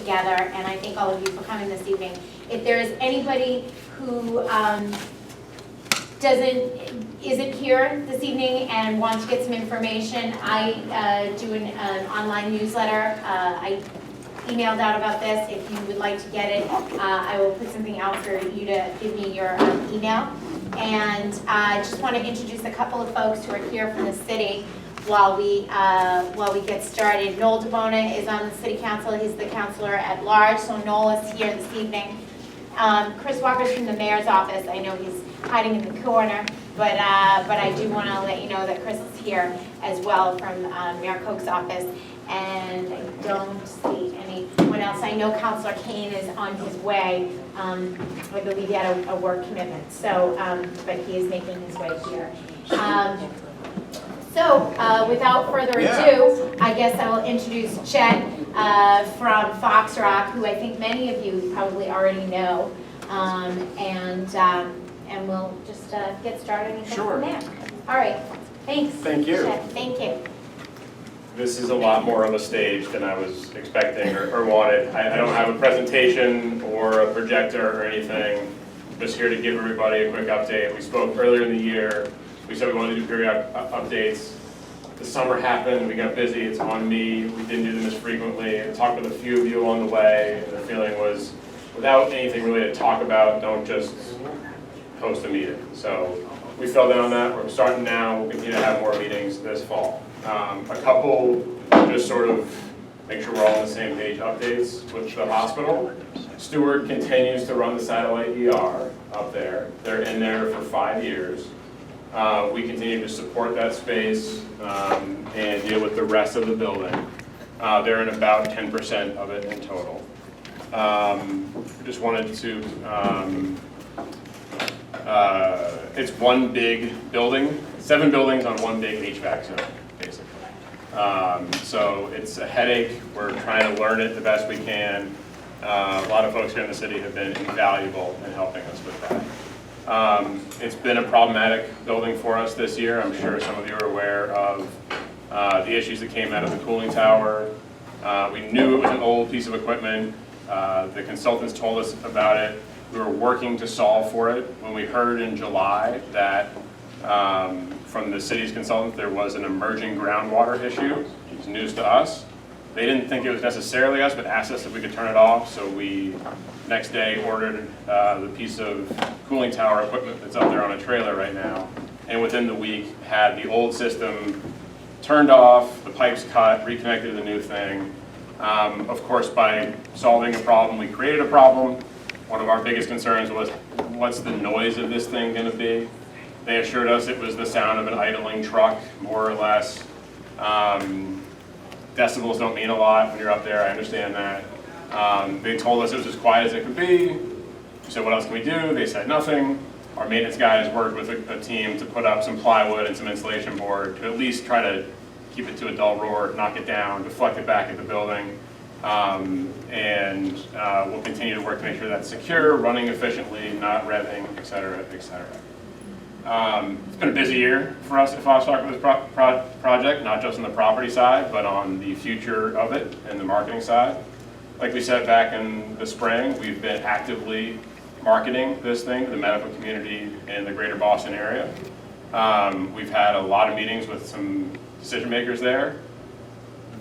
together, and I thank all of you for coming this evening. If there is anybody who isn't here this evening and wants to get some information, I do an online newsletter. I emailed out about this. If you would like to get it, I will put something out for you to give me your email. And I just want to introduce a couple of folks who are here from the city while we get started. Noel DeBona is on the city council. He's the councilor at large, so Noel is here this evening. Chris Walker's from the mayor's office. I know he's hiding in the corner, but I do want to let you know that Chris is here as well from Mayor Koch's office. And I don't see anyone else. I know Councilor Kane is on his way. I believe he had a work commitment, so but he is making his way here. So without further ado, I guess I will introduce Chet from FoxRock, who I think many of you probably already know, and we'll just get started and go from there. All right, thanks. Thank you. Chet. Thank you. This is a lot more of a stage than I was expecting or wanted. I don't have a presentation or a projector or anything. Just here to give everybody a quick update. We spoke earlier in the year. We said we wanted to do periodic updates. The summer happened, we got busy, it's on me. We didn't do them as frequently. I talked with a few of you along the way, and the feeling was, without anything really to talk about, don't just host a meeting. So we fell down on that. We're starting now. We'll continue to have more meetings this fall. A couple, just sort of make sure we're all on the same page, updates with the hospital. Stewart continues to run the satellite ER up there. They're in there for 5 years. We continue to support that space and deal with the rest of the building. They're in about 10% of it in total. Just wanted to, it's one big building, 7 buildings on one big HVAC zone, basically. So it's a headache. We're trying to learn it the best we can. A lot of folks here in the city have been invaluable in helping us with that. It's been a problematic building for us this year. I'm sure some of you are aware of the issues that came out of the cooling tower. We knew it was an old piece of equipment. The consultants told us about it. We were working to solve for it. When we heard in July that from the city's consultant there was an emerging groundwater issue, it was news to us. They didn't think it was necessarily us, but asked us if we could turn it off. So we, next day, ordered the piece of cooling tower equipment that's up there on a trailer right now. And within the week, had the old system turned off, the pipes cut, reconnected to the new thing. Of course, by solving a problem, we created a problem. One of our biggest concerns was, what's the noise of this thing going to be? They assured us it was the sound of an idling truck, more or less. Decibels don't mean a lot when you're up there, I understand that. They told us it was as quiet as it could be. We said, what else can we do? They said nothing. Our maintenance guys worked with a team to put up some plywood and some insulation board to at least try to keep it to a dull roar, knock it down, deflect it back at the building. We'll continue to work to make sure that's secure, running efficiently, not revving, et cetera, et cetera. It's been a busy year for us at FoxRock with this project, not just on the property side, but on the future of it and the marketing side. Like we said back in the spring, we've been actively marketing this thing to the medical community in the greater Boston area. We've had a lot of meetings with some decision makers there.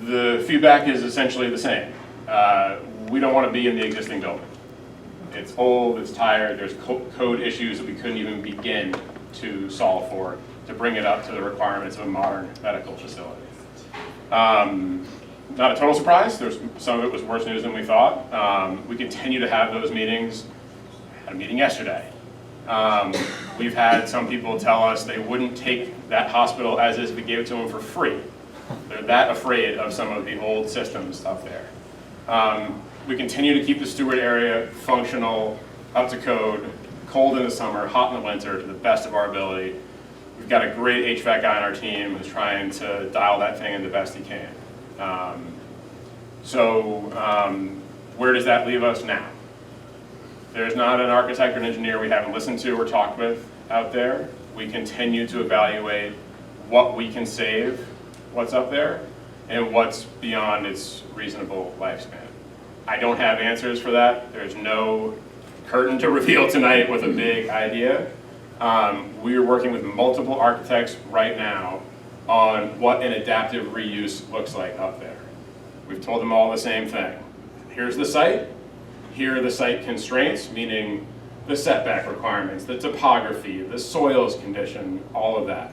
The feedback is essentially the same. We don't want to be in the existing building. It's old, it's tired, there's code issues that we couldn't even begin to solve for to bring it up to the requirements of a modern medical facility. Not a total surprise. Some of it was worse news than we thought. We continue to have those meetings. I had a meeting yesterday. We've had some people tell us they wouldn't take that hospital as is if we gave it to them for free. They're that afraid of some of the old systems up there. We continue to keep the Stewart area functional, up to code, cold in the summer, hot in the winter, to the best of our ability. We've got a great HVAC guy on our team who's trying to dial that thing in the best he can. Where does that leave us now? There's not an architect or an engineer we haven't listened to or talked with out there. We continue to evaluate what we can save, what's up there, and what's beyond its reasonable lifespan. I don't have answers for that. There's no curtain to reveal tonight with a big idea. We are working with multiple architects right now on what an adaptive reuse looks like up there. We've told them all the same thing. Here's the site. Here are the site constraints, meaning the setback requirements, the topography, the soils condition, all of that.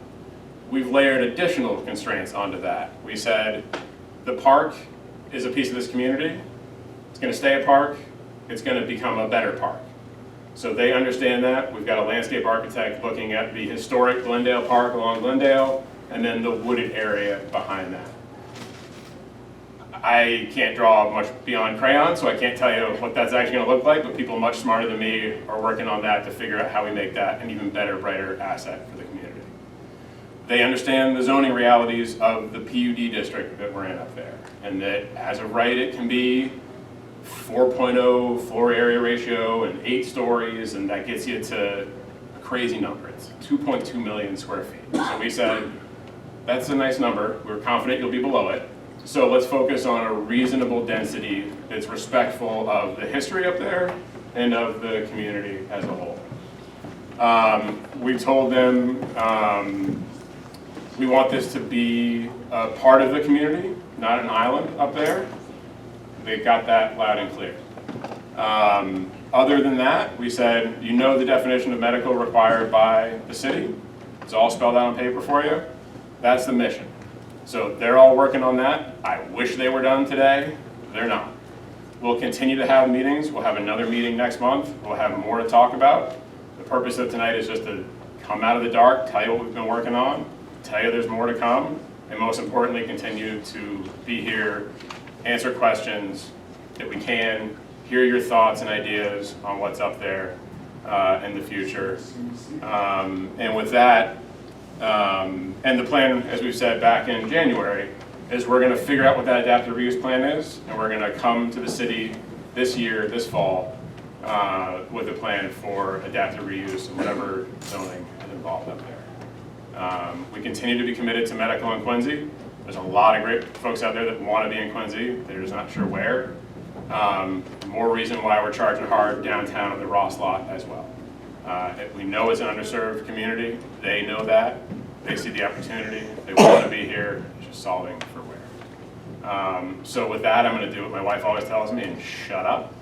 We've layered additional constraints onto that. We said the park is a piece of this community. It's going to stay a park. It's going to become a better park. So they understand that. We've got a landscape architect looking at the historic Glendale Park along Glendale and then the wooded area behind that. I can't draw much beyond crayon, so I can't tell you what that's actually going to look like, but people much smarter than me are working on that to figure out how we make that an even better, brighter asset for the community. They understand the zoning realities of the PUD district that we're in up there, and that as of right, it can be 4.0 floor area ratio and 8 stories, and that gets you to a crazy number. It's 2.2 million square feet. So we said, that's a nice number. We're confident you'll be below it. So let's focus on a reasonable density that's respectful of the history up there and of the community as a whole. We told them we want this to be a part of the community, not an island up there. They got that loud and clear. Other than that, we said, you know the definition of medical required by the city. It's all spelled out on paper for you. That's the mission. So they're all working on that. I wish they were done today. They're not. We'll continue to have meetings. We'll have another meeting next month. We'll have more to talk about. The purpose of tonight is just to come out of the dark, tell you what we've been working on, tell you there's more to come, and most importantly, continue to be here, answer questions that we can, hear your thoughts and ideas on what's up there in the future. And with that, and the plan, as we've said back in January, is we're going to figure out what that adaptive reuse plan is, and we're going to come to the city this year, this fall, with a plan for adaptive reuse and whatever zoning is involved up there. We continue to be committed to medical in Quincy. There's a lot of great folks out there that want to be in Quincy. They're just not sure where. More reason why we're charging hard downtown at the Ross lot as well. We know it's an underserved community. They know that. They see the opportunity. They want to be here. It's just solving for where. So with that, I'm going to do what my wife always tells me and shut up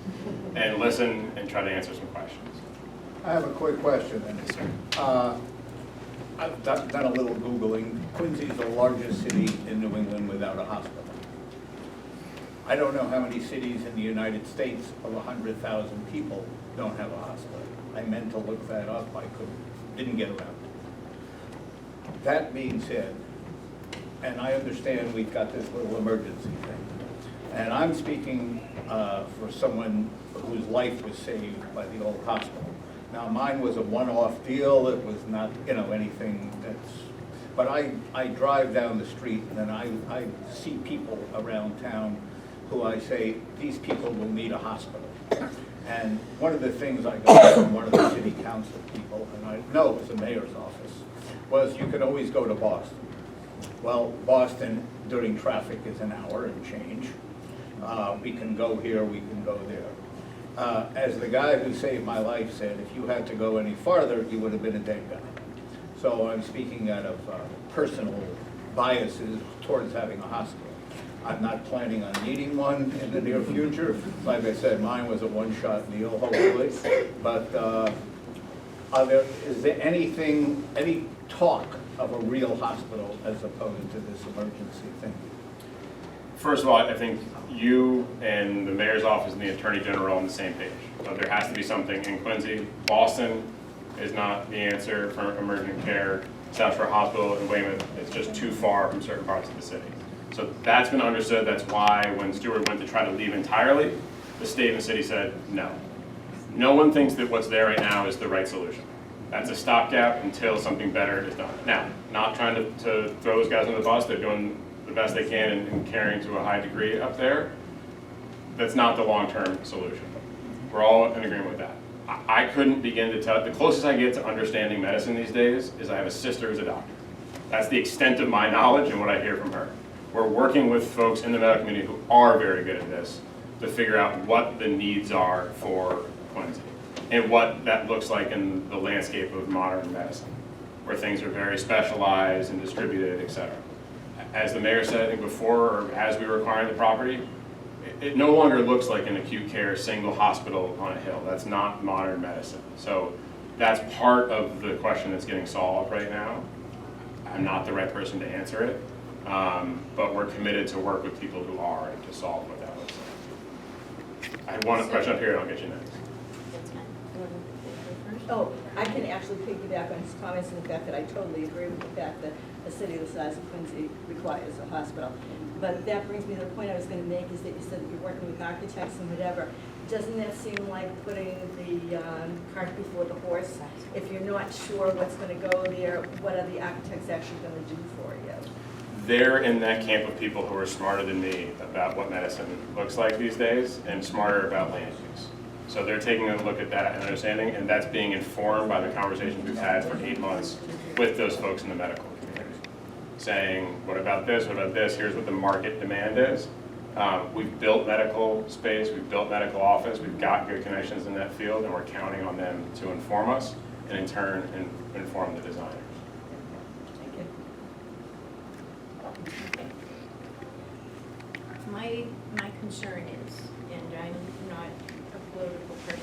and listen and try to answer some questions. I have a quick question then. I've done a little Googling. Quincy is the largest city in New England without a hospital. I don't know how many cities in the United States of 100,000 people don't have a hospital. I meant to look that up, didn't get around to it. That being said, and I understand we've got this little emergency thing, and I'm speaking for someone whose life was saved by the old hospital. Now mine was a one-off deal, it was not, anything that's, but I drive down the street and I see people around town who I say, these people will need a hospital. And one of the things I got from one of the city council people, and I know it was the mayor's office, was you could always go to Boston. Well, Boston during traffic is an hour and change. We can go here, we can go there. As the guy who saved my life said, if you had to go any farther, you would have been a dead guy. So I'm speaking out of personal biases towards having a hospital. I'm not planning on needing one in the near future. Like I said, mine was a one-shot deal, hopefully. But is there any talk of a real hospital as opposed to this emergency thing? First of all, I think you and the mayor's office and the attorney general are on the same page. So there has to be something in Quincy. Boston is not the answer for emergent care. South Shore Hospital in Weymouth is just too far from certain parts of the city. So that's been understood. That's why when Stewart went to try to leave entirely, the state and the city said no. No one thinks that what's there right now is the right solution. That's a stopgap until something better is done. Now, not trying to throw those guys on the bus. They're doing the best they can and caring to a high degree up there. That's not the long-term solution. We're all in agreement with that. I couldn't begin to tell. The closest I get to understanding medicine these days is I have a sister who's a doctor. That's the extent of my knowledge and what I hear from her. We're working with folks in the medical community who are very good at this to figure out what the needs are for Quincy and what that looks like in the landscape of modern medicine, where things are very specialized and distributed, et cetera. As the mayor said, I think before, or as we were acquiring the property, it no longer looks like an acute care single hospital on a hill. That's not modern medicine. So that's part of the question that's getting solved right now. I'm not the right person to answer it, but we're committed to work with people who are and to solve what that looks like. I have one question up here and I'll get you next. Oh, I can actually piggyback on his comments and the fact that I totally agree with the fact that a city the size of Quincy requires a hospital. But that brings me to the point I was going to make, is that you said that you're working with architects and whatever. Doesn't that seem like putting the cart before the horse? If you're not sure what's going to go there, what are the architects actually going to do for you? They're in that camp of people who are smarter than me about what medicine looks like these days and smarter about land use. So they're taking a look at that and understanding, and that's being informed by the conversations we've had for 8 months with those folks in the medical community. Saying, what about this, what about this, here's what the market demand is. We've built medical space, we've built medical office, we've got good connections in that field, and we're counting on them to inform us, and in turn, inform the designers. Thank you. My concern is, and I'm not a political person,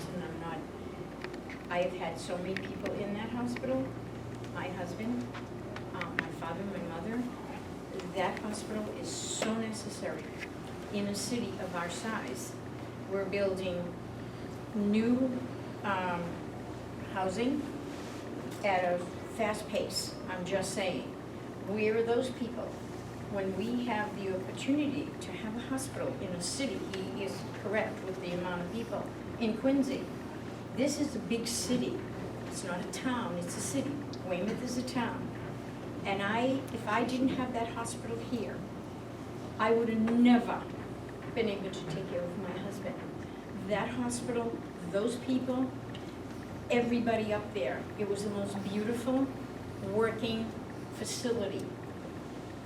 I have had so many people in that hospital, my husband, my father, my mother. That hospital is so necessary in a city of our size. We're building new housing at a fast pace. I'm just saying, where are those people? When we have the opportunity to have a hospital in a city, he is correct with the amount of people. In Quincy, this is a big city. It's not a town, it's a city. Weymouth is a town. And if I didn't have that hospital here, I would have never been able to take care of my husband. That hospital, those people, everybody up there, it was the most beautiful working facility.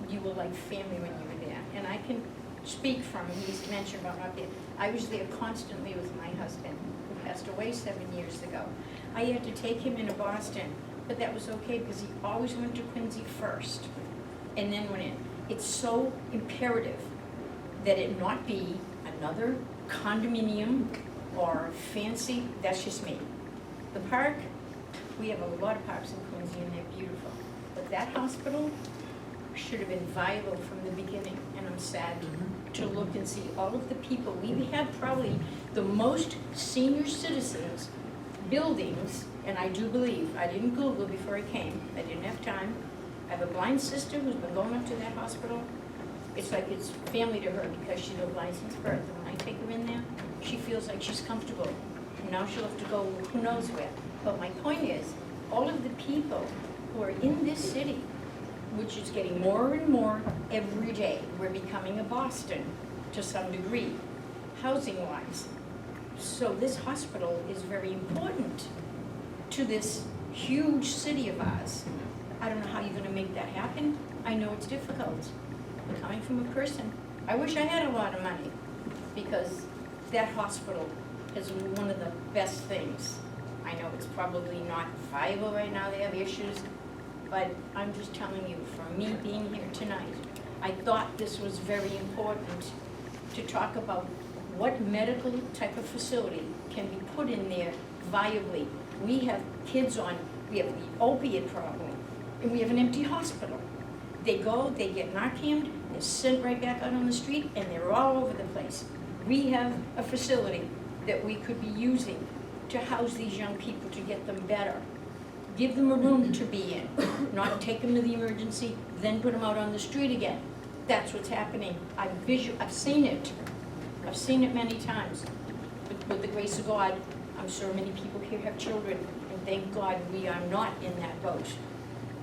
You were like family when you were there. And I can speak from, he's mentioned about not being, I was there constantly with my husband, who passed away 7 years ago. I had to take him into Boston, but that was okay because he always went to Quincy first and then went in. It's so imperative that it not be another condominium or fancy, that's just me. The park, we have a lot of parks in Quincy and they're beautiful. But that hospital should have been viable from the beginning, and I'm sad to look and see all of the people. We had probably the most senior citizens buildings, and I do believe, I didn't Google before I came, I didn't have time. I have a blind sister who's been going up to that hospital. It's like it's family to her because she's a blind since birth. And when I take her in there, she feels like she's comfortable. And now she'll have to go who knows where. But my point is, all of the people who are in this city, which is getting more and more every day, we're becoming a Boston to some degree, housing-wise. So this hospital is very important to this huge city of ours. I don't know how you're gonna make that happen. I know it's difficult. Coming from a person, I wish I had a lot of money because that hospital is one of the best things. I know it's probably not viable right now, they have issues, but I'm just telling you, for me being here tonight, I thought this was very important to talk about what medical type of facility can be put in there viably. We have kids on, we have the opiate problem, and we have an empty hospital. They go, they get Narcaned, they're sent right back out on the street, and they're all over the place. We have a facility that we could be using to house these young people to get them better. Give them a room to be in, not take them to the emergency, then put them out on the street again. That's what's happening. I've seen it. I've seen it many times. With the grace of God, I'm sure many people here have children, and thank God we are not in that boat.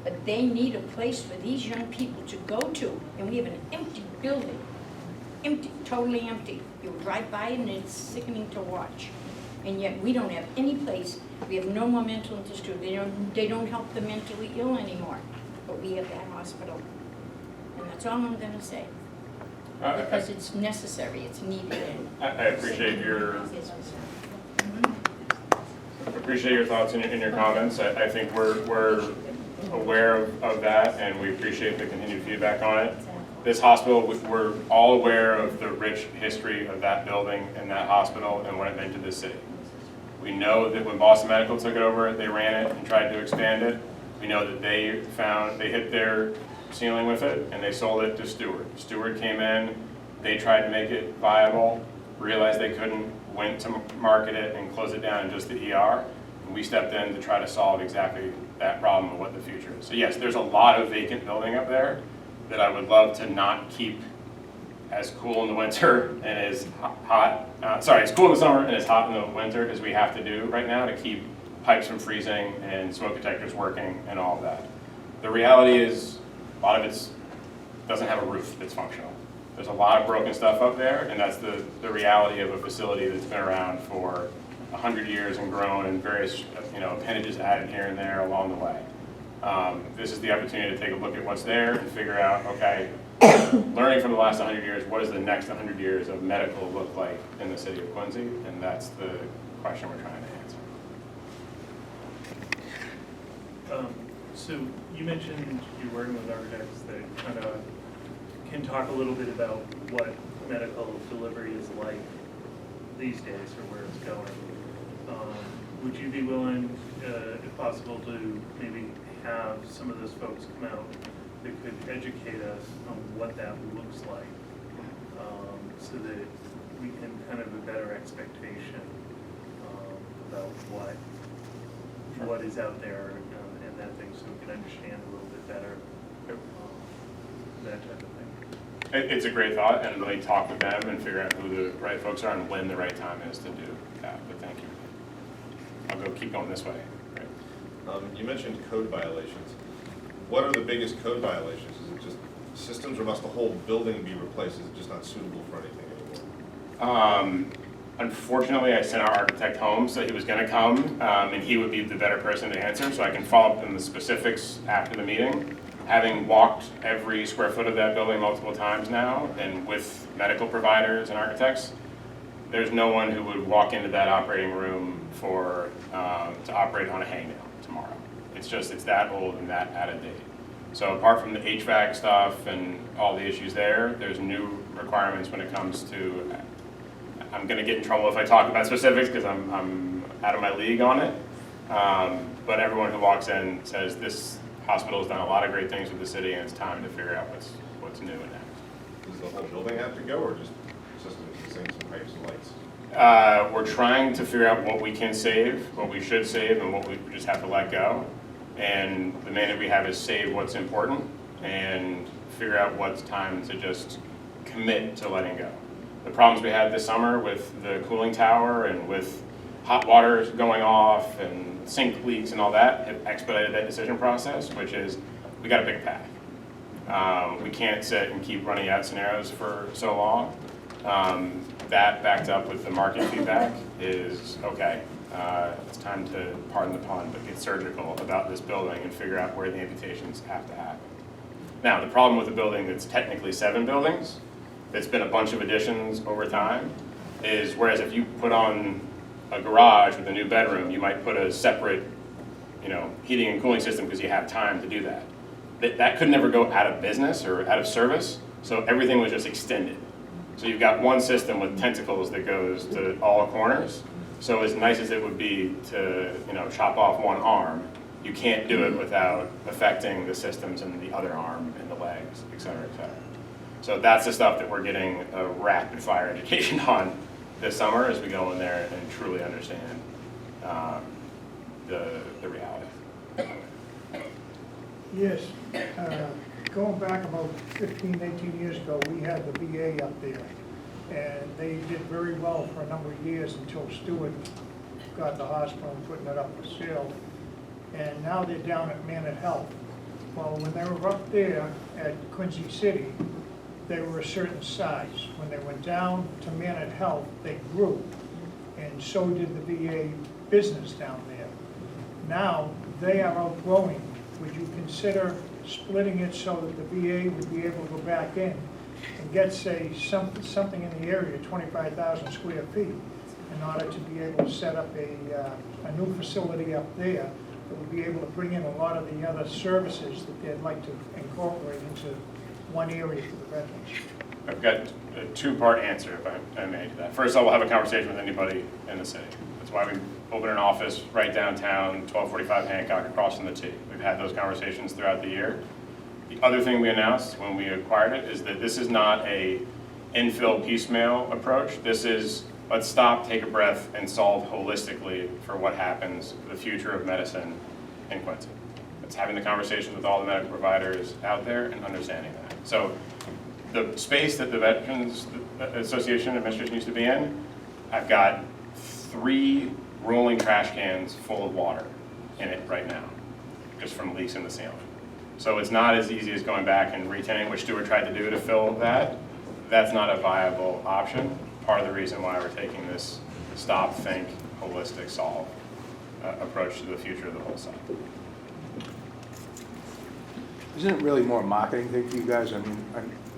But they need a place for these young people to go to, and we have an empty building. Empty, totally empty. You drive by it and it's sickening to watch. And yet we don't have any place, we have no more mental institute. They don't help the mentally ill anymore. But we have that hospital. And that's all I'm gonna say. because it's necessary, it's needed. And I appreciate your thoughts and your comments. I think we're aware of that, and we appreciate the continued feedback on it. This hospital, we're all aware of the rich history of that building and that hospital and what it meant to this city. We know that when Boston Medical took it over, they ran it and tried to expand it. We know that they hit their ceiling with it and they sold it to Stewart. Stewart came in, they tried to make it viable, realized they couldn't, went to market it and close it down in just the ER. And we stepped in to try to solve exactly that problem and what the future is. So yes, there's a lot of vacant building up there that I would love to not keep as cool in the winter and as hot, it's cool in the summer and as hot in the winter as we have to do right now to keep pipes from freezing and smoke detectors working and all of that. The reality is a lot of it doesn't have a roof that's functional. There's a lot of broken stuff up there, and that's the reality of a facility that's been around for 100 years and grown, and various appendages added here and there along the way. This is the opportunity to take a look at what's there and figure out, okay, learning from the last 100 years, what does the next 100 years of medical look like in the city of Quincy? And that's the question we're trying to answer. So you mentioned you're working with architects that kind of can talk a little bit about what medical delivery is like these days or where it's going. Would you be willing, if possible, to maybe have some of those folks come out that could educate us on what that looks like, so that we can kind of have a better expectation about what is out there and that thing, so we can understand a little bit better that type of thing. It's a great thought, and let me talk with them and figure out who the right folks are and when the right time is to do that. But thank you. I'll keep going this way. Right. You mentioned code violations. What are the biggest code violations? Is it just systems, or must the whole building be replaced? Is it just not suitable for anything anymore? Unfortunately, I sent our architect home, so he was going to come, and he would be the better person to answer, so I can follow up on the specifics after the meeting. Having walked every square foot of that building multiple times now, and with medical providers and architects, there's no one who would walk into that operating room to operate on a hangnail tomorrow. It's that old and that out of date. So apart from the HVAC stuff and all the issues there, there's new requirements when it comes to, I'm gonna get in trouble if I talk about specifics because I'm out of my league on it. But everyone who walks in says this hospital has done a lot of great things with the city, and it's time to figure out what's new and next. Does the whole building have to go, or just systems, things, and pipes and lights? We're trying to figure out what we can save, what we should save, and what we just have to let go. And the mandate we have is save what's important and figure out what's time to just commit to letting go. The problems we had this summer with the cooling tower and with hot water going off and sink leaks and all that have expedited that decision process, which is we got to pick a path. We can't sit and keep running out scenarios for so long. That backed up with the market feedback is, okay, it's time to, pardon the pun, but get surgical about this building and figure out where the amputations have to happen. Now, the problem with a building that's technically 7 buildings, that's been a bunch of additions over time, is whereas if you put on a garage with a new bedroom, you might put a separate, heating and cooling system because you have time to do that. That could never go out of business or out of service, so everything was just extended. So you've got one system with tentacles that goes to all corners. So as nice as it would be to, chop off one arm, you can't do it without affecting the systems in the other arm and the legs, et cetera, et cetera. So that's the stuff that we're getting a rapid fire education on this summer as we go in there and truly understand the reality. Yes, going back about 15, 18 years ago, we had the VA up there, and they did very well for a number of years until Stewart got the hospital and putting it up for sale. And now they're down at Man at Health. Well, when they were up there at Quincy City, they were a certain size. When they went down to Man at Health, they grew, and so did the VA business down there. Now, they are outgrowing. Would you consider splitting it so that the VA would be able to go back in and get, say, something in the area, 25,000 square feet, in order to be able to set up a new facility up there that would be able to bring in a lot of the other services that they'd like to incorporate into one area for the veterans. I've got a two-part answer, if I may, to that. First, I will have a conversation with anybody in the city. That's why we opened an office right downtown, 1245 Hancock, across from the T. We've had those conversations throughout the year. The other thing we announced when we acquired it is that this is not a infill piecemeal approach. This is, let's stop, take a breath, and solve holistically for what happens, the future of medicine in Quincy. It's having the conversations with all the medical providers out there and understanding that. So the space that the Veterans Association administration used to be in, I've got 3 rolling trash cans full of water in it right now, just from leaks in the ceiling. So it's not as easy as going back and retenting, which Stuart tried to do to fill that. That's not a viable option. Part of the reason why we're taking this stop, think, holistic, solve approach to the future of the whole site. Isn't it really more a marketing thing for you guys? I mean,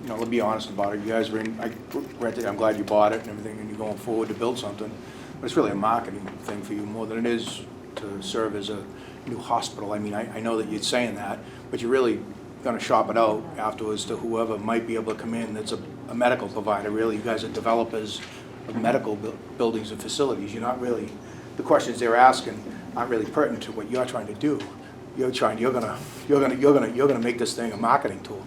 you know, let's be honest about it. You guys are in, I'm glad you bought it and everything, and you're going forward to build something. But it's really a marketing thing for you more than it is to serve as a new hospital. I mean, I know that you're saying that, but you're really going to shop it out afterwards to whoever might be able to come in that's a medical provider. Really, you guys are developers of medical buildings and facilities. You're not really, the questions they're asking aren't really pertinent to what you're trying to do. You're gonna make this thing a marketing tool,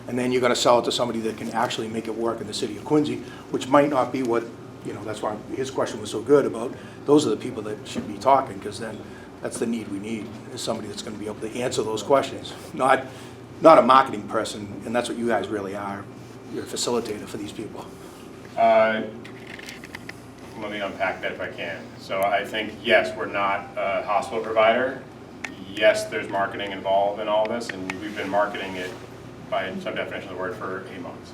and then you're gonna sell it to somebody that can actually make it work in the city of Quincy, which might not be what, you know, that's why his question was so good about, those are the people that should be talking, because then that's the need we need, is somebody that's gonna be able to answer those questions, not a marketing person, and that's what you guys really are. You're a facilitator for these people. Let me unpack that if I can. So I think, yes, we're not a hospital provider. Yes, there's marketing involved in all this, and we've been marketing it by some definition of the word for 8 months.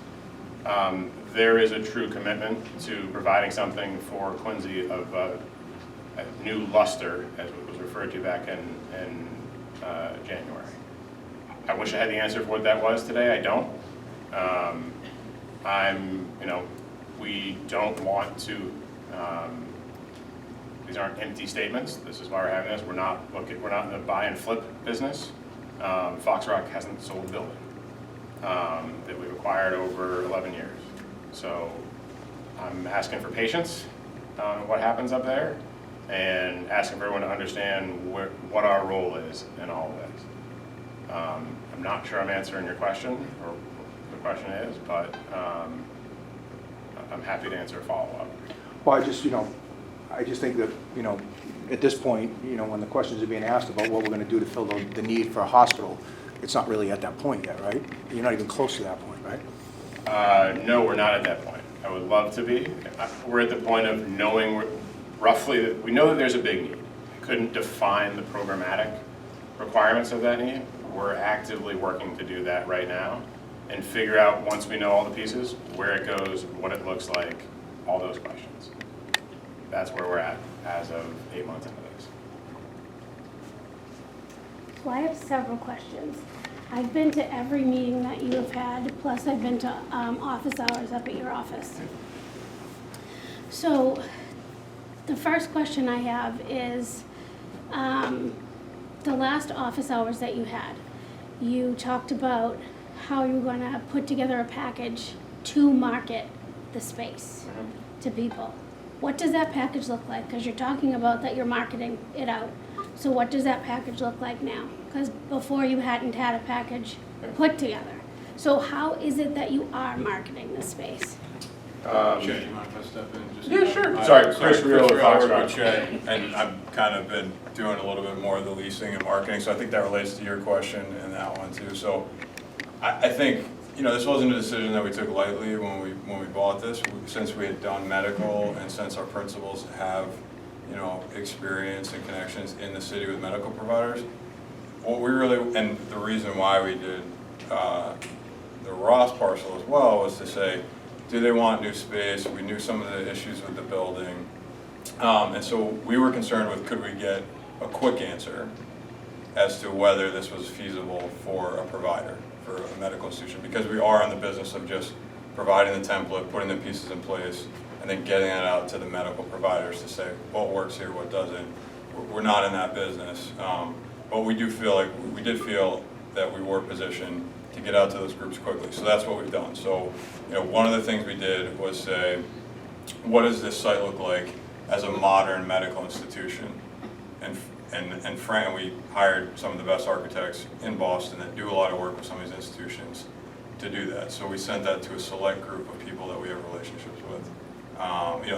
There is a true commitment to providing something for Quincy of a new luster, as it was referred to back in January. I wish I had the answer for what that was today. I don't. We don't want to. These aren't empty statements. This is why we're having this. We're not in the buy and flip business. FoxRock hasn't sold a building that we've acquired over 11 years. So I'm asking for patience on what happens up there, and asking for everyone to understand what our role is in all of this. I'm not sure I'm answering your question, or what the question is, but I'm happy to answer a follow-up. Well, I just think that, at this point, when the questions are being asked about what we're going to do to fill the need for a hospital, it's not really at that point yet, right? You're not even close to that point, right? No, we're not at that point. I would love to be. We're at the point of knowing roughly, we know that there's a big need. I couldn't define the programmatic requirements of that need. We're actively working to do that right now and figure out, once we know all the pieces, where it goes, what it looks like, all those questions. That's where we're at as of 8 months into this. So I have several questions. I've been to every meeting that you have had, plus I've been to office hours up at your office. So the first question I have is, the last office hours that you had, you talked about how you were going to put together a package to market the space to people. What does that package look like? Because you're talking about that you're marketing it out. So what does that package look like now? Because before you hadn't had a package put together. So how is it that you are marketing the space? Chet, you mind if I step in? Just Yeah, sure. Hi, Sorry, Chris Reale with I work FoxRock. with Chet, and I've kind of been doing a little bit more of the leasing and marketing, so I think that relates to your question and that one too. So I think, this wasn't a decision that we took lightly when we bought this. Since we had done medical and since our principals have, experience and connections in the city with medical providers, what we really, and the reason why we did the Ross parcel as well was to say, do they want new space? We knew some of the issues with the building. And so we were concerned with, could we get a quick answer as to whether this was feasible for a provider, for a medical institution, because we are in the business of just providing the template, putting the pieces in place, and then getting it out to the medical providers to say what works here, what doesn't. We're not in that business, but we did feel that we were positioned to get out to those groups quickly. So that's what we've done. So, one of the things we did was say, what does this site look like as a modern medical institution? And we hired some of the best architects in Boston that do a lot of work with some of these institutions to do that. So we sent that to a select group of people that we have relationships with.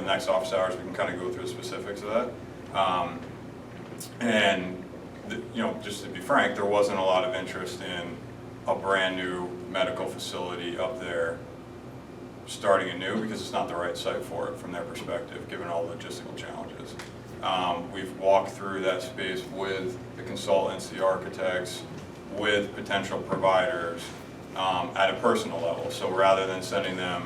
Next office hours, we can kind of go through the specifics of that. Just to be frank, there wasn't a lot of interest in a brand new medical facility up there starting anew because it's not the right site for it from their perspective, given all the logistical challenges. We've walked through that space with the consultants, the architects, with potential providers at a personal level. So rather than sending them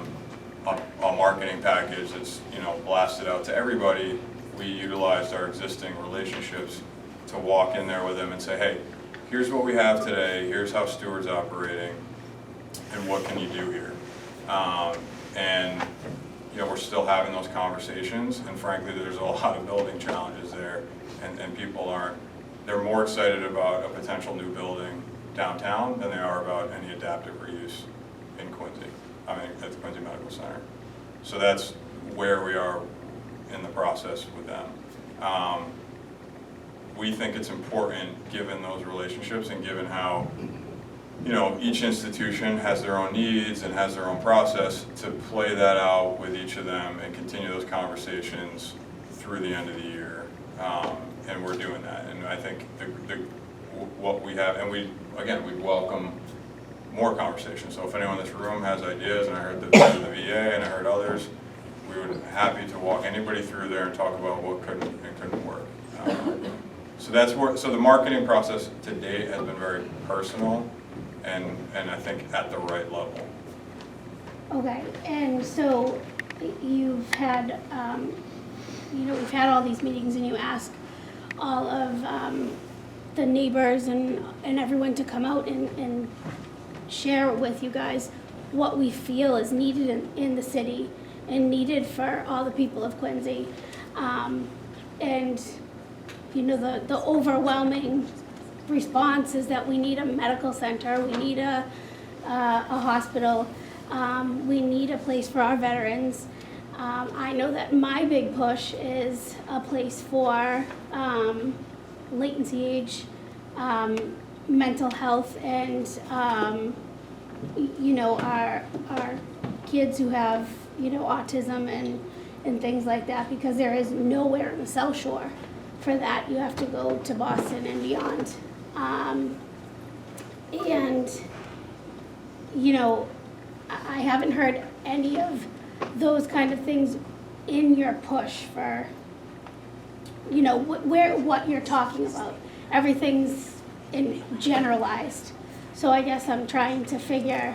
a marketing package that's blasted out to everybody, we utilized our existing relationships to walk in there with them and say, hey, here's what we have today, here's how Steward's operating, and what can you do here? We're still having those conversations, and frankly, there's a lot of building challenges there, and people they're more excited about a potential new building downtown than they are about any adaptive reuse in Quincy, at the Quincy Medical Center. So that's where we are in the process with them. We think it's important, given those relationships and given how each institution has their own needs and has their own process, to play that out with each of them and continue those conversations through the end of the year. And we're doing that. And I think what we have, and we welcome more conversations. So if anyone in this room has ideas, and I heard the VA and I heard others, we would be happy to walk anybody through there and talk about what couldn't and couldn't work. So the marketing process to date has been very personal, and I think at the right level. Okay, and so you've had, we've had all these meetings, and you ask all of the neighbors and everyone to come out and share with you guys what we feel is needed in the city and needed for all the people of Quincy. The overwhelming response is that we need a medical center, we need a hospital, we need a place for our veterans. I know that my big push is a place for latency age, mental health, and our kids who have autism and things like that, because there is nowhere in the South Shore for that. You have to go to Boston and beyond. I haven't heard any of those kind of things in your push for, what you're talking about. Everything's generalized. So I guess I'm trying to figure.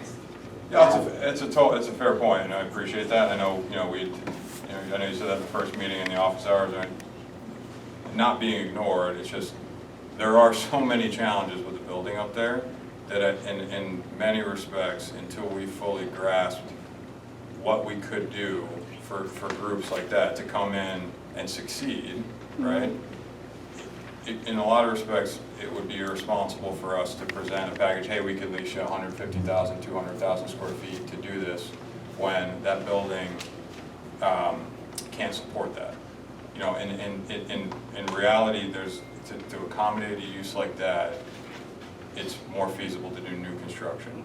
Yeah, it's a fair point, and I appreciate that. I know, I know you said that in the first meeting in the office hours, and not being ignored. It's just there are so many challenges with the building up there that in many respects, until we fully grasped what we could do for groups like that to come in and succeed, right? In a lot of respects, it would be irresponsible for us to present a package, hey, we could lease you 150,000, 200,000 square feet to do this, when that building can't support that. In reality, to accommodate a use like that, it's more feasible to do new construction,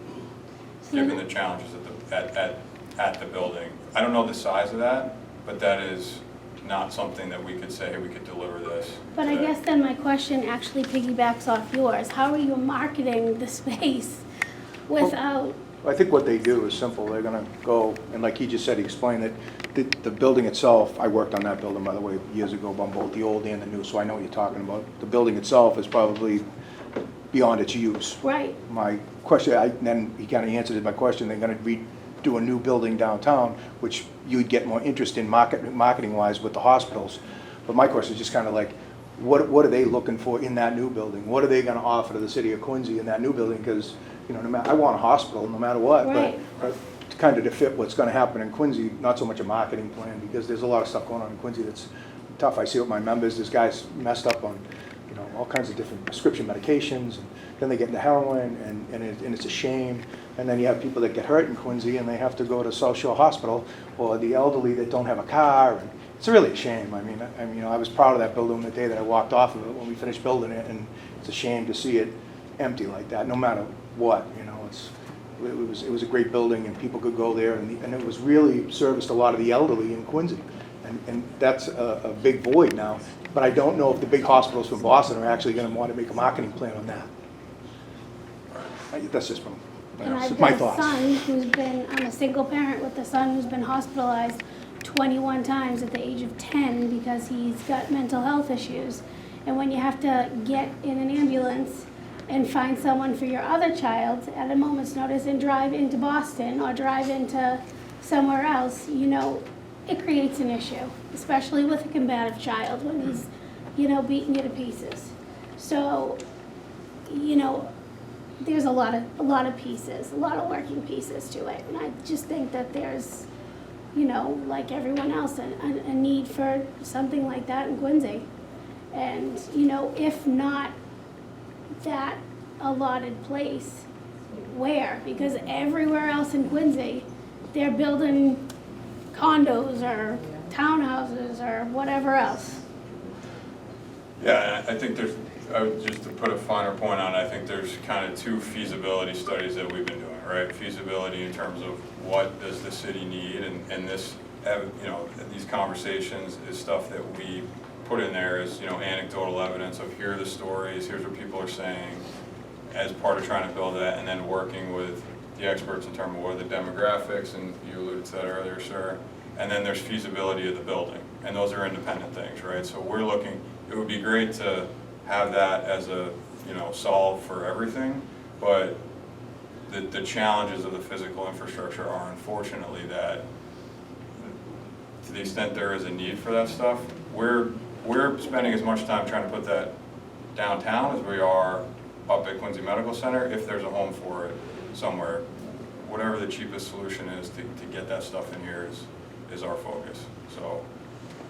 given the challenges at the building. I don't know the size of that, but that is not something that we could say, hey, we could deliver this. But I guess then my question actually piggybacks off yours. How are you marketing the space without? I think what they do is simple. They're gonna go, and like he just said, he explained that the building itself, I worked on that building, by the way, years ago, on both the old and the new, so I know what you're talking about. The building itself is probably beyond its use. Right. My question, then he kind of answered my question, they're gonna do a new building downtown, which you'd get more interest in marketing-wise with the hospitals. But my question is just kind of like, what are they looking for in that new building? What are they gonna offer to the city of Quincy in that new building? Because, no matter, I want a hospital no matter what, Right. but kind of to fit what's gonna happen in Quincy, not so much a marketing plan, because there's a lot of stuff going on in Quincy that's tough. I see with my members, this guy's messed up on, you know, all kinds of different prescription medications, and then they get into heroin, and it's a shame. And then you have people that get hurt in Quincy, and they have to go to South Shore Hospital, or the elderly that don't have a car, and it's really a shame. I mean, you know, I was proud of that building the day that I walked off of it when we finished building it, and it's a shame to see it empty like that, no matter what, you know. It was a great building, and people could go there, and it was really serviced a lot of the elderly in Quincy. And that's a big void now. But I don't know if the big hospitals from Boston are actually going to want to make a marketing plan on that. That's just from And I've my got a thoughts. son who's been, I'm a single parent with a son who's been hospitalized 21 times at the age of 10 because he's got mental health issues. And when you have to get in an ambulance and find someone for your other child at a moment's notice and drive into Boston or drive into somewhere else, you know, it creates an issue, especially with a combative child when he's, you know, beating you to pieces. So, you know, there's a lot of pieces, a lot of working pieces to it. And I just think that there's, you know, like everyone else, a need for something like that in Quincy. And, you know, if not that allotted place, where? Because everywhere else in Quincy, they're building condos or townhouses or whatever else. Yeah, and I think there's, just to put a finer point on it, I think there's kind of two feasibility studies that we've been doing, right? Feasibility in terms of what does the city need, and this, you know, these conversations is stuff that we put in there as, you know, anecdotal evidence of here are the stories, here's what people are saying, as part of trying to build that, and then working with the experts in terms of what are the demographics, and you alluded to that earlier, sir. And then there's feasibility of the building, and those are independent things, right? So we're looking, it would be great to have that as a, you know, solve for everything, but the challenges of the physical infrastructure are unfortunately that, to the extent there is a need for that stuff, we're spending as much time trying to put that downtown as we are up at Quincy Medical Center, if there's a home for it somewhere. Whatever the cheapest solution is to get that stuff in here is our focus. So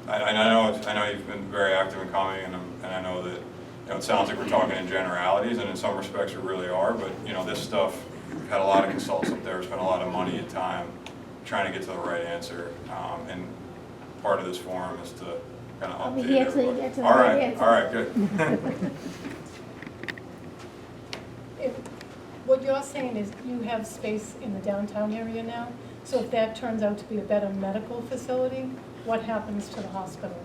I know you've been very active in commenting, and I know that, you know, it sounds like we're talking in generalities, and in some respects we really are, but, you know, this stuff, we've had a lot of consultants up there, spent a lot of money and time trying to get to the right answer, and part of this forum is to kind of I'll be update here till you everybody. get to the right answer. All right, good. What you're saying is you have space in the downtown area now, so if that turns out to be a better medical facility, what happens to the hospital?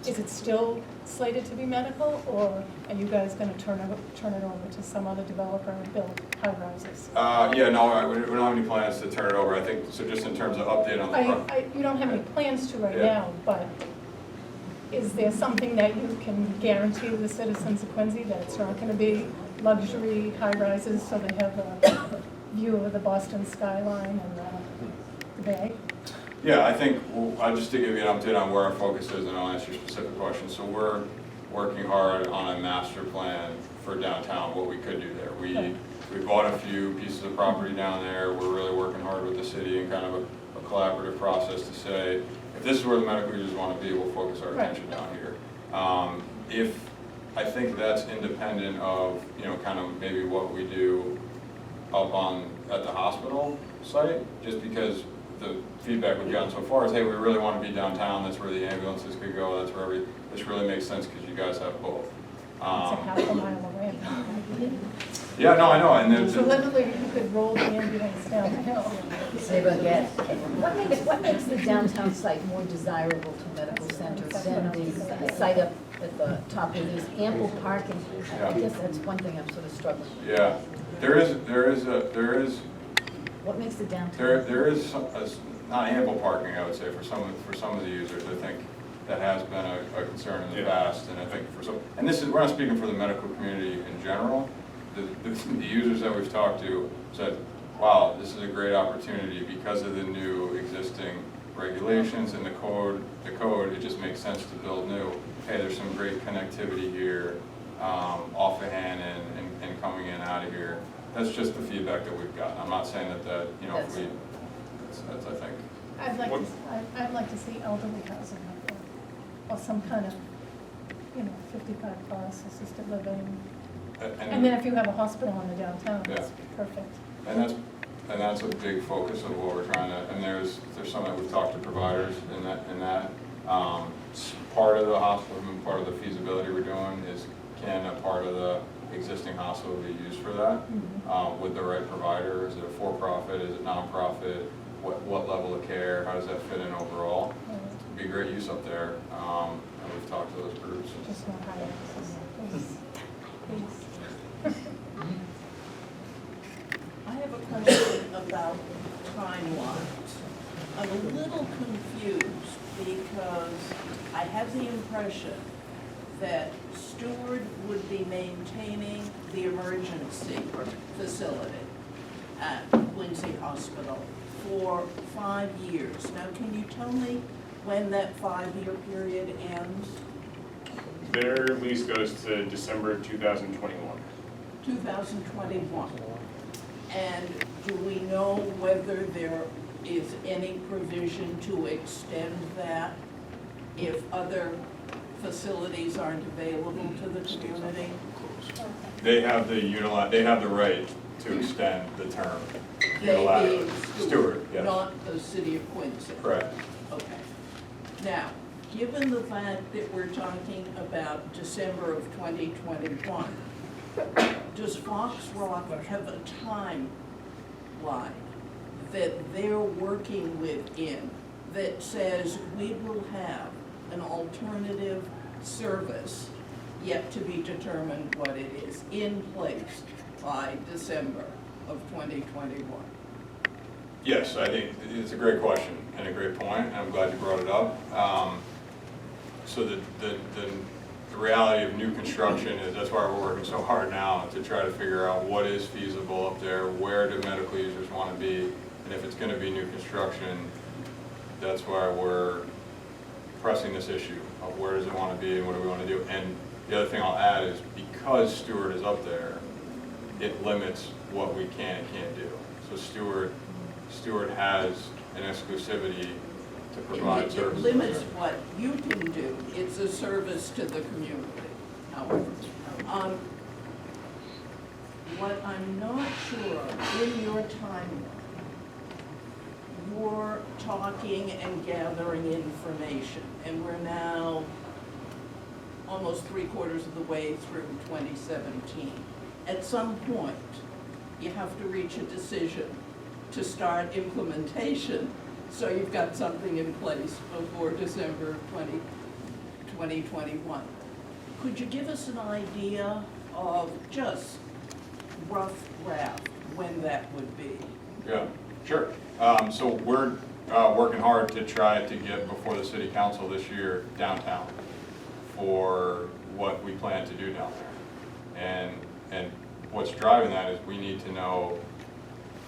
Is it still slated to be medical, or are you guys gonna turn it over to some other developer and build high rises? Yeah, no, we don't have any plans to turn it over. I think, so just in terms of update on the You don't have any plans to right Yeah. now, but is there something that you can guarantee the citizens of Quincy that it's not gonna be luxury high rises so they have a view of the Boston skyline and the bay? Yeah, I think, well, just to give you an update on where our focus is, and I'll answer your specific question. So we're working hard on a master plan for downtown, what we could do there. We bought a few pieces of property down there. We're really working hard with the city and kind of a collaborative process to say, if this is where the medical users want to be, we'll focus our attention down here. If I think that's independent of, you know, kind of maybe what we do up at the hospital site, just because the feedback we've gotten so far is, hey, we really want to be downtown, that's where the ambulances could go, that's where this really makes sense because you guys have both. It's a half a mile away. Yeah, no, I know, and So literally you could roll the ambulance down the hill. Save on gas. What makes the downtown site more desirable to medical centers than the site up at the top where there's ample parking? I guess that's one thing I'm sort of struggling with. yeah, there is What makes the downtown? There is not ample parking, I would say, for some of the users. I think that has been a concern in the past, and I think for some, and this is, we're not speaking for the medical community in general. The users that we've talked to said, wow, this is a great opportunity because of the new existing regulations and the code, it just makes sense to build new. Hey, there's some great connectivity here, off of Hannon and coming in out of here. That's just the feedback that we've gotten. I'm not saying that, you know, if we That's I think. I'd like to see elderly housing up there, or some kind of, 55 plus assisted living. And then if you have a hospital in the downtown, Yeah. that's perfect. And that's a big focus of what we're trying to, and there's something we've talked to providers in that. Part of the hospital, part of the feasibility we're doing is, can a part of the existing hospital be used for that? With the right provider? Is it a for-profit, is it non-profit? What level of care, how does that fit in overall? It'd be great use up there, and we've talked to those groups. Just more high access, please. I have a question about timelines. I'm a little confused because I have the impression that Stewart would be maintaining the emergency facility at Quincy Hospital for 5 years. Now, can you tell me when that 5-year period ends? Their lease goes to December 2021. 2021. And do we know whether there is any provision to extend that if other facilities aren't available to the community? They have the right to extend the term. They being Stewart, yes. Not the city of Quincy? Correct. Okay. Now, given the fact that we're talking about December of 2021, does FoxRock have a timeline that they're working within that says we will have an alternative service, yet to be determined what it is, in place by December of 2021? Yes, I think it's a great question and a great point, and I'm glad you brought it up. So the reality of new construction is, that's why we're working so hard now to try to figure out what is feasible up there, where do medical users want to be, and if it's going to be new construction, that's why we're pressing this issue of where does it want to be and what do we want to do. And the other thing I'll add is, because Stewart is up there, it limits what we can and can't do. So Stewart has an exclusivity to provide services. It limits what you can do. It's a service to the community, however. What I'm not sure, in your timeline, you're talking and gathering information, and we're now almost 3/4 of the way through 2017. At some point, you have to reach a decision to start implementation, so you've got something in place before December of 2021. Could you give us an idea of just rough draft when that would be? Yeah, sure. So we're working hard to try to get before the city council this year downtown for what we plan to do down there. And what's driving that is we need to know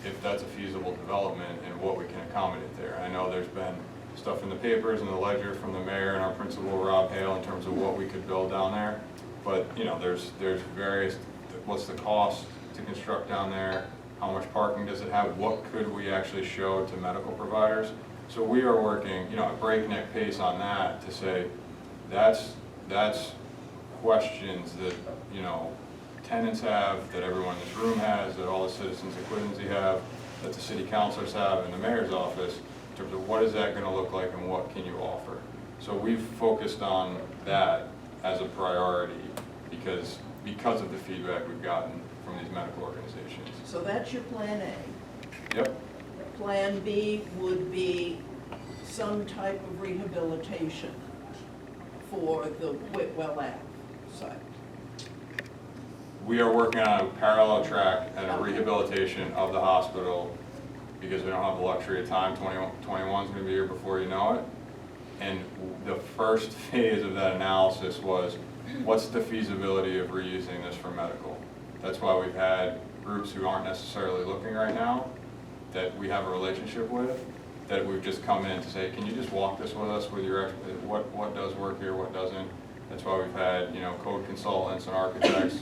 if that's a feasible development and what we can accommodate there. I know there's been stuff in the papers and the ledger from the mayor and our principal, Rob Hale, in terms of what we could build down there. But, there's various, what's the cost to construct down there? How much parking does it have? What could we actually show to medical providers? So we are working, a breakneck pace on that to say, that's questions that, tenants have, that everyone in this room has, that all the citizens of Quincy have, that the city councilors have in the mayor's office, in terms of what is that going to look like and what can you offer. So we've focused on that as a priority because of the feedback we've gotten from these medical organizations. So that's your plan A. Yep. Plan B would be some type of rehabilitation for the Whitwell Ave site. We are working on a parallel track and a rehabilitation of the hospital because we don't have the luxury of time. 21 is going to be here before you know it. And the first phase of that analysis was, what's the feasibility of reusing this for medical? That's why we've had groups who aren't necessarily looking right now, that we have a relationship with, that we've just come in to say, can you just walk this with us with your, what does work here, what doesn't? That's why we've had, code consultants and architects,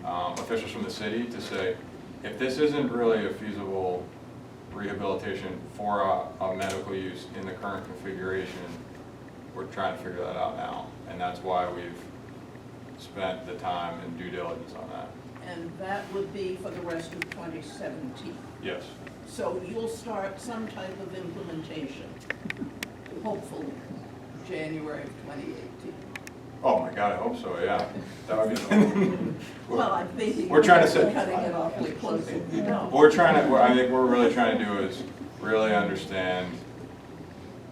officials from the city to say, if this isn't really a feasible rehabilitation for a medical use in the current configuration, we're trying to figure that out now. And that's why we've spent the time and due diligence on that. And that would be for the rest of 2017. Yes. So you'll start some type of implementation, hopefully, January of 2018. Oh my God, I hope so, yeah. That would be. Well, I'm thinking We're trying to you're set. cutting it awfully close. No. We're trying to, I think what we're really trying to do is really understand,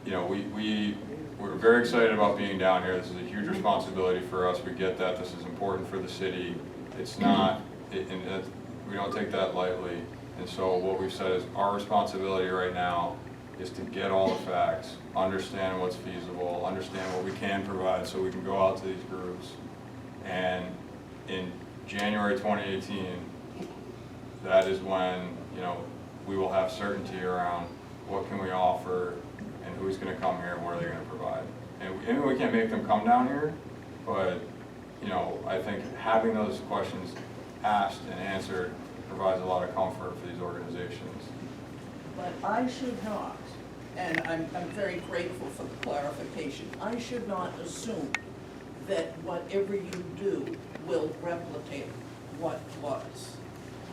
you know, we're very excited about being down here. This is a huge responsibility for us. We get that. This is important for the city. It's not, we don't take that lightly. And so what we've said is our responsibility right now is to get all the facts, understand what's feasible, understand what we can provide so we can go out to these groups. And in January 2018, that is when, you know, we will have certainty around what can we offer and who's going to come here and what are they going to provide. And we can't make them come down here, but, you know, I think having those questions asked and answered provides a lot of comfort for these organizations. But I should not, and I'm very grateful for the clarification, I should not assume that whatever you do will replicate what was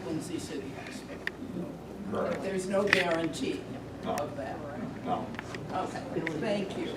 Quincy City Hospital. Correct. There's no guarantee No. of that. No. Okay, thank you.